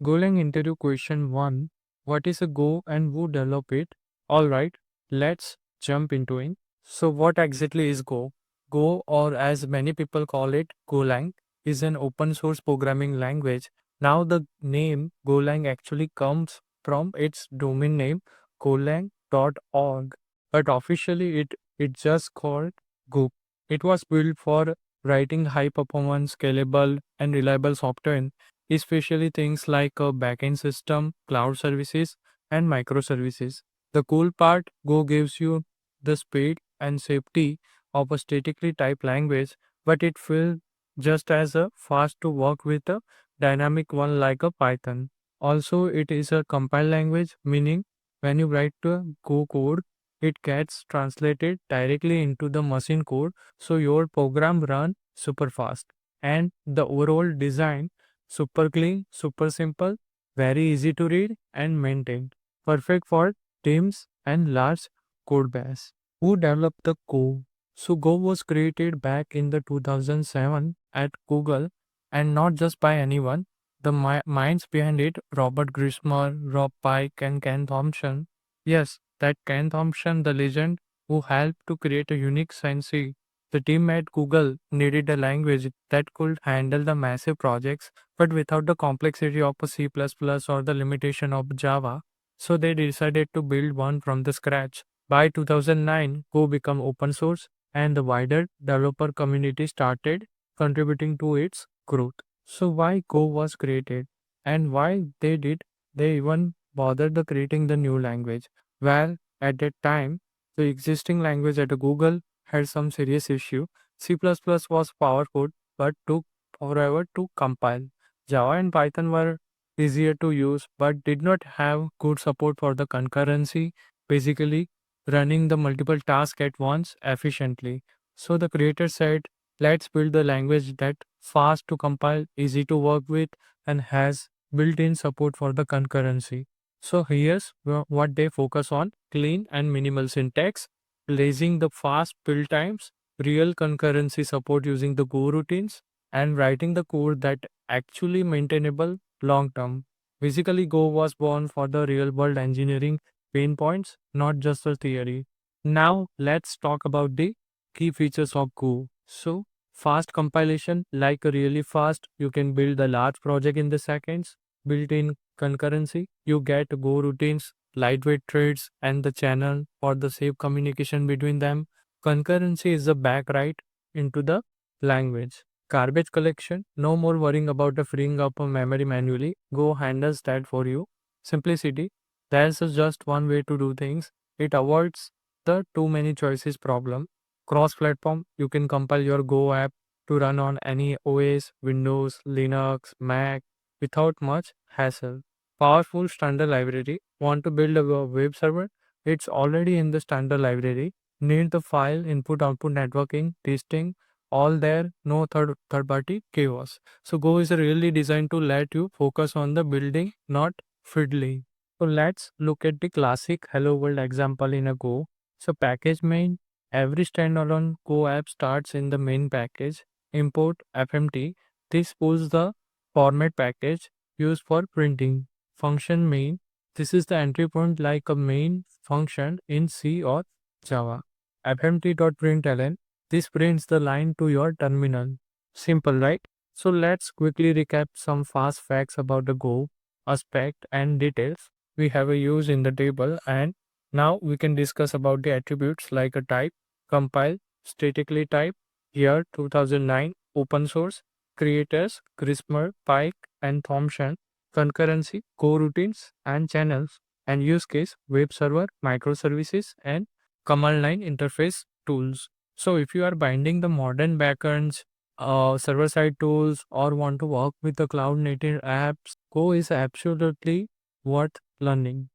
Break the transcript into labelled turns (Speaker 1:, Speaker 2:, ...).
Speaker 1: Golang interview question 1. What is a Go and who develop it? Alright, let's jump into it. So what exactly is Go? Go, or as many people call it, Golang, is an open source programming language. Now the name Golang actually comes from its domain name golang.org, but officially it's just called Go. It was built for writing high performance, scalable and reliable software, especially things like a backend system, cloud services, and microservices. The cool part, Go gives you the speed and safety of a statically typed language, but it feels just as fast to work with a dynamic one like a Python. Also, it is a compiled language, meaning when you write to Go code, it gets translated directly into the machine code, so your program run super fast. And the overall design super clean, super simple, very easy to read and maintain. Perfect for teams and large code base. Who developed the Go? So Go was created back in the 2007 at Google, and not just by anyone. The minds behind it, Robert Grismer, Rob Pike and Ken Thompson. Yes, that Ken Thompson, the legend who helped to create a unique Sensei. The team at Google needed a language that could handle the massive projects but without the complexity of a C++ or the limitation of Java. So they decided to build one from the scratch. By 2009, Go became open source and the wider developer community started contributing to its growth. So why Go was created and why they even bothered the creating the new language? Well, at that time, the existing language at Google had some serious issue. C++ was powerful but took forever to compile. Java and Python were easier to use but did not have good support for the concurrency, basically running the multiple tasks at once efficiently. So the creator said, let's build the language that fast to compile, easy to work with, and has built-in support for the concurrency. So here's what they focus on: clean and minimal syntax, raising the fast build times, real concurrency support using the Go routines, and writing the code that actually maintainable long term. Basically, Go was born for the real world engineering pain points, not just the theory. Now, let's talk about the key features of Go. So, fast compilation, like really fast, you can build a large project in the seconds. Built in concurrency, you get Go routines, lightweight threads, and the channel for the safe communication between them. Concurrency is the back right into the language. Garbage collection, no more worrying about the freeing up of memory manually. Go handles that for you. Simplicity, there's just one way to do things. It avoids the too many choices problem. Cross platform, you can compile your Go app to run on any OS, Windows, Linux, Mac without much hassle. Powerful standard library. Want to build a web server? It's already in the standard library. Need the file, input, output, networking, testing, all there, no third party chaos. So Go is really designed to let you focus on the building, not fiddling. So let's look at the classic Hello World example in a Go. So package main, every standalone Go app starts in the main package. Import FMT. This pulls the format package used for printing. Function main. This is the entry point like a main function in C or Java. fmt.println. This prints the line to your terminal. Simple, right? So let's quickly recap some fast facts about the Go aspect and details we have a use in the table, and now we can discuss about the attributes like a type, compile, statically type, year 2009, open source, creators, Grismer, Pike and Thompson, concurrency, coroutines and channels, and use case, web server, microservices and command line interface tools. So if you are binding the modern backends, server side tools, or want to work with the cloud native apps, Go is absolutely worth learning.